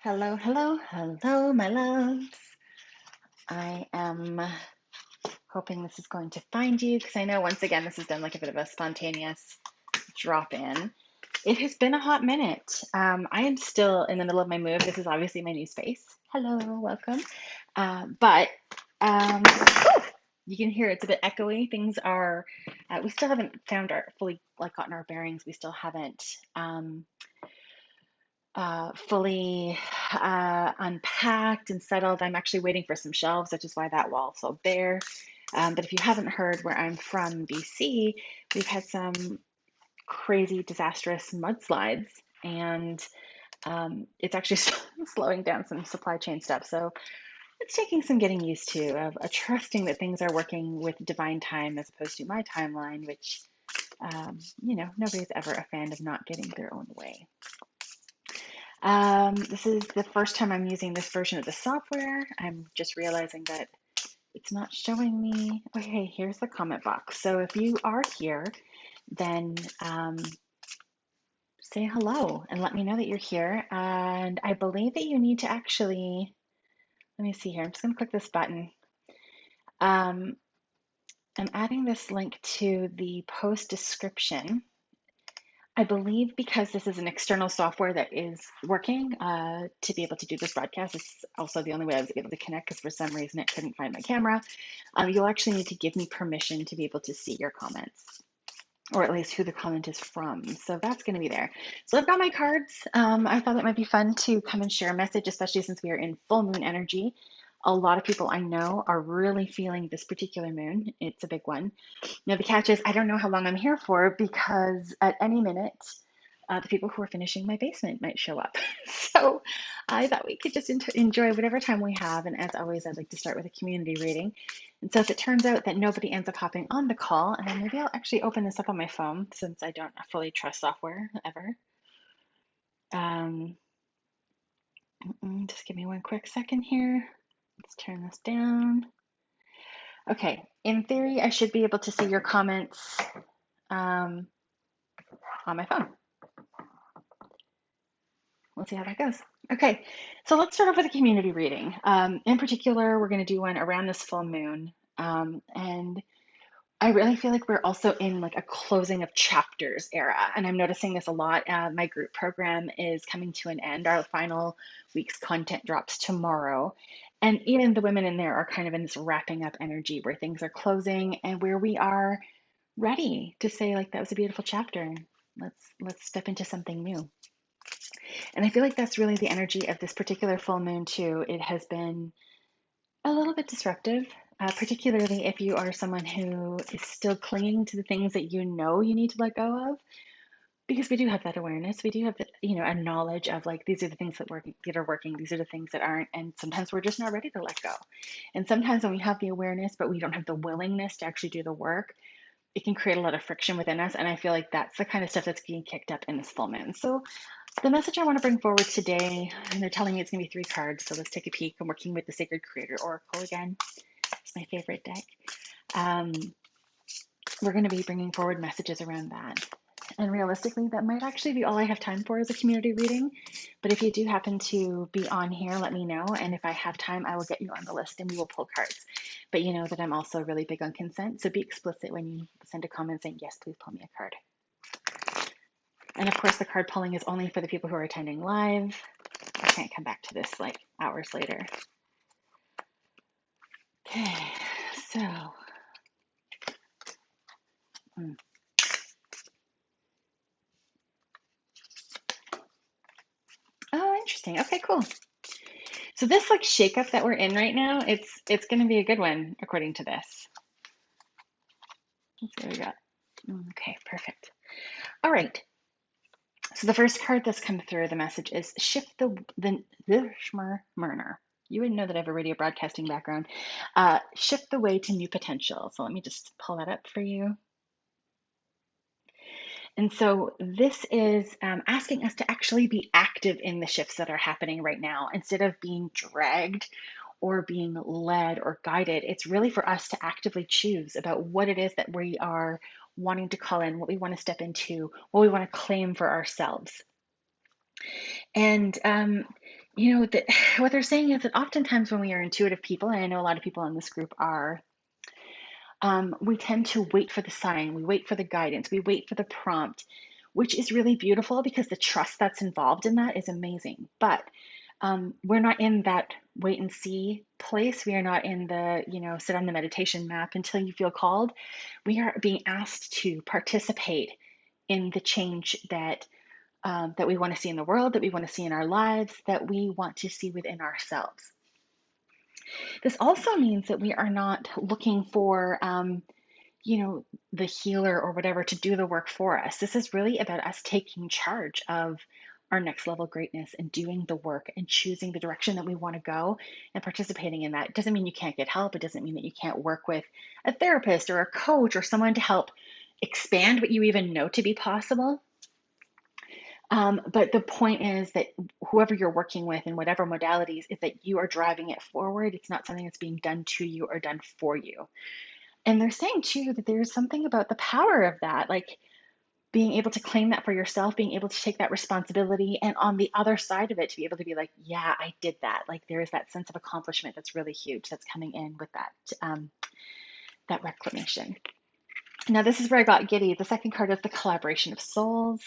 Hello, hello, hello, my loves. I am hoping this is going to find you because I know once again this has done like a bit of a spontaneous drop in. It has been a hot minute. I am still in the middle of my move. This is obviously my new space. Hello, welcome. But you can hear it's a bit echoey. Things are, we still haven't found our fully like gotten our bearings. We still haven't fully unpacked and settled. I'm actually waiting for some shelves, which is why that wall's so bare. But if you haven't heard, where I'm from, BC, we've had some crazy, disastrous mudslides, and it's actually slowing down some supply chain stuff. So it's taking some getting used to, of trusting that things are working with divine time as opposed to my timeline, which, nobody's ever a fan of not getting their own way. This is the first time I'm using this version of the software. I'm just realizing that it's not showing me. Okay, here's the comment box. So if you are here, then say hello and let me know that you're here. And I believe that you need to actually, let me see here. I'm just going to click this button. I'm adding this link to the post description. I believe because this is an external software that is working to be able to do this broadcast. It's also the only way I was able to connect because for some reason it couldn't find my camera. You'll actually need to give me permission to be able to see your comments, or at least who the comment is from. So that's going to be there. So I've got my cards. I thought it might be fun to come and share a message, especially since we are in full moon energy. A lot of people I know are really feeling this particular moon. It's a big one. Now, the catch is I don't know how long I'm here for because at any minute, the people who are finishing my basement might show up. So I thought we could just enjoy whatever time we have. And as always, I'd like to start with a community reading. And so if it turns out that nobody ends up hopping on the call, and then maybe I'll actually open this up on my phone since I don't fully trust software ever. Just give me one quick second here. Let's turn this down. Okay, in theory, I should be able to see your comments on my phone. We'll see how that goes. Okay, so let's start off with a community reading. In particular, we're going to do one around this full moon. And I really feel like we're also in like a closing of chapters era. And I'm noticing this a lot. My group program is coming to an end. Our final week's content drops tomorrow. And even the women in there are kind of in this wrapping up energy where things are closing and where we are ready to say like that was a beautiful chapter. Let's step into something new. And I feel like that's really the energy of this particular full moon too. It has been a little bit disruptive, particularly if you are someone who is still clinging to the things that you know you need to let go of. Because we do have that awareness, we do have the, a knowledge of like these are the things that are working, these are the things that aren't, and sometimes we're just not ready to let go. And sometimes when we have the awareness, but we don't have the willingness to actually do the work, it can create a lot of friction within us. And I feel like that's the kind of stuff that's getting kicked up in this full moon. So the message I want to bring forward today, and they're telling me it's going to be 3 cards. So let's take a peek. I'm working with the Sacred Creator Oracle again. It's my favorite deck. We're going to be bringing forward messages around that. And realistically, that might actually be all I have time for as a community reading. But if you do happen to be on here, let me know. And if I have time, I will get you on the list and we will pull cards. But you know that I'm also really big on consent. So be explicit when you send a comment saying, yes, please pull me a card. And of course, the card pulling is only for the people who are attending live. I can't come back to this like hours later. Okay, so. Oh, interesting. Okay, cool. So this like shakeup that we're in right now, it's going to be a good one according to this. Let's see what we got. Okay, perfect. All right. So the first card that's come through, the message is shift the Schmerner. You wouldn't know that I have a radio broadcasting background. Shift the way to new potential. So let me just pull that up for you. And so this is asking us to actually be active in the shifts that are happening right now instead of being dragged or being led or guided. It's really for us to actively choose about what it is that we are wanting to call in, what we want to step into, what we want to claim for ourselves. And what they're saying is that oftentimes when we are intuitive people, and I know a lot of people in this group are, we tend to wait for the sign, we wait for the guidance, we wait for the prompt, which is really beautiful because the trust that's involved in that is amazing. But we're not in that wait and see place. We are not in the, sit on the meditation map until you feel called. We are being asked to participate in the change that we want to see in the world, that we want to see in our lives, that we want to see within ourselves. This also means that we are not looking for, the healer or whatever to do the work for us. This is really about us taking charge of our next level greatness and doing the work and choosing the direction that we want to go and participating in that. It doesn't mean you can't get help. It doesn't mean that you can't work with a therapist or a coach or someone to help expand what you even know to be possible. But the point is that whoever you're working with in whatever modalities is that you are driving it forward. It's not something that's being done to you or done for you. And they're saying too that there's something about the power of that, like being able to claim that for yourself, being able to take that responsibility, and on the other side of it, to be able to be like, yeah, I did that. Like there is that sense of accomplishment that's really huge that's coming in with that reclamation. Now, this is where I got giddy. The second card is the collaboration of souls.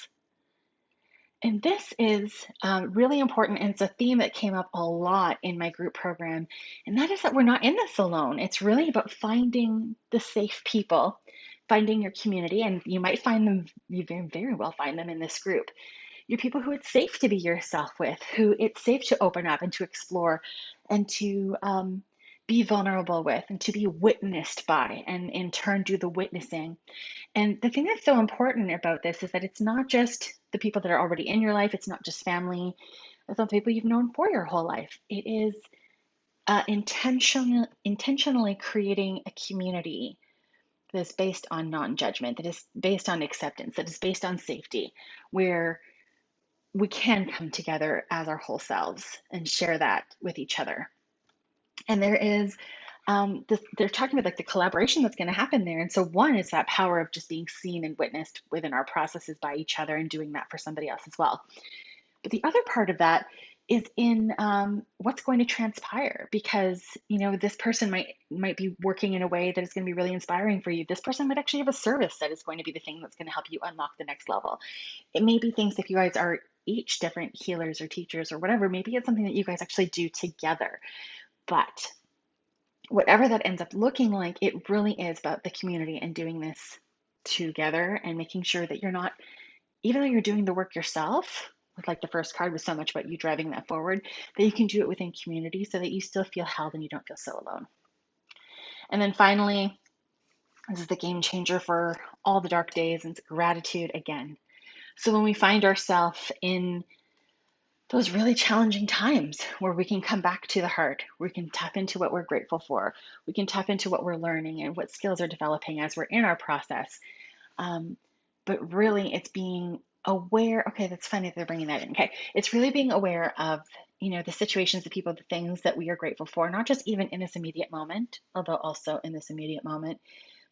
And this is really important, and it's a theme that came up a lot in my group program, and that is that we're not in this alone. It's really about finding the safe people, finding your community, and you might find them, you very, very well find them in this group. You're people who it's safe to be yourself with, who it's safe to open up and to explore and to be vulnerable with and to be witnessed by, and in turn do the witnessing. And the thing that's so important about this is that it's not just the people that are already in your life, it's not just family, it's not the people you've known for your whole life. It is intentionally creating a community that is based on non-judgment, that is based on acceptance, that is based on safety, where we can come together as our whole selves and share that with each other. And there is they're talking about like the collaboration that's going to happen there. And so one is that power of just being seen and witnessed within our processes by each other and doing that for somebody else as well. But the other part of that is in what's going to transpire, because this person might be working in a way that is going to be really inspiring for you. This person might actually have a service that is going to be the thing that's going to help you unlock the next level. It may be things, if you guys are each different healers or teachers or whatever, maybe it's something that you guys actually do together. But whatever that ends up looking like, it really is about the community and doing this together and making sure that you're not, even though you're doing the work yourself, with like the first card was so much about you driving that forward, that you can do it within community so that you still feel held and you don't feel so alone. And then finally, this is the game changer for all the dark days, and it's gratitude again. So when we find ourselves in those really challenging times where we can come back to the heart, we can tap into what we're grateful for, we can tap into what we're learning and what skills are developing as we're in our process. But really, it's being aware. Okay, that's funny that they're bringing that in. Okay, it's really being aware of the situations, the people, the things that we are grateful for, not just even in this immediate moment, although also in this immediate moment,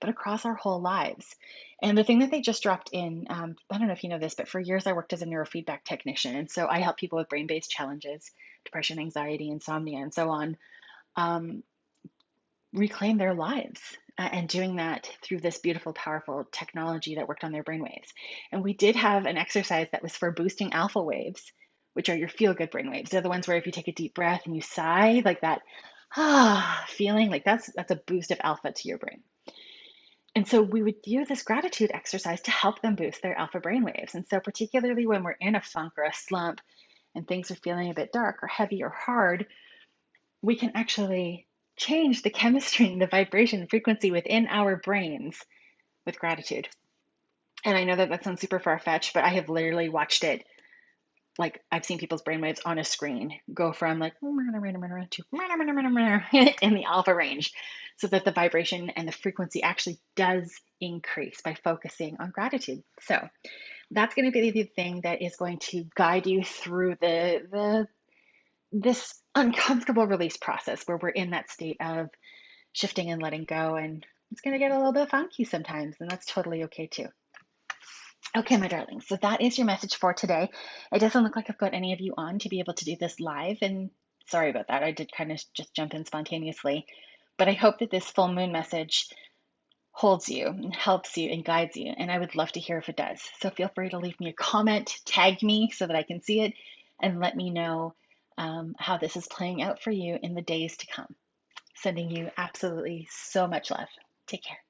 but across our whole lives. And the thing that they just dropped in, I don't know if you know this, but for years I worked as a neurofeedback technician. And so I help people with brain-based challenges, depression, anxiety, insomnia, and so on, reclaim their lives. And doing that through this beautiful, powerful technology that worked on their brainwaves. And we did have an exercise that was for boosting alpha waves, which are your feel-good brainwaves. They're the ones where if you take a deep breath and you sigh, like that feeling, like that's a boost of alpha to your brain. And so we would use this gratitude exercise to help them boost their alpha brainwaves. And so particularly when we're in a funk or a slump and things are feeling a bit dark or heavy or hard, we can actually change the chemistry and the vibration and frequency within our brains with gratitude. And I know that sounds super far-fetched, but I have literally watched it. Like I've seen people's brainwaves on a screen go from like to in the alpha range, so that the vibration and the frequency actually does increase by focusing on gratitude. So that's going to be the thing that is going to guide you through this uncomfortable release process where we're in that state of shifting and letting go, and it's going to get a little bit funky sometimes, and that's totally okay too. Okay, my darling. So that is your message for today. It doesn't look like I've got any of you on to be able to do this live. And sorry about that. I did kind of just jump in spontaneously. But I hope that this full moon message holds you and helps you and guides you. And I would love to hear if it does. So feel free to leave me a comment, tag me so that I can see it, and let me know how this is playing out for you in the days to come. Sending you absolutely so much love. Take care.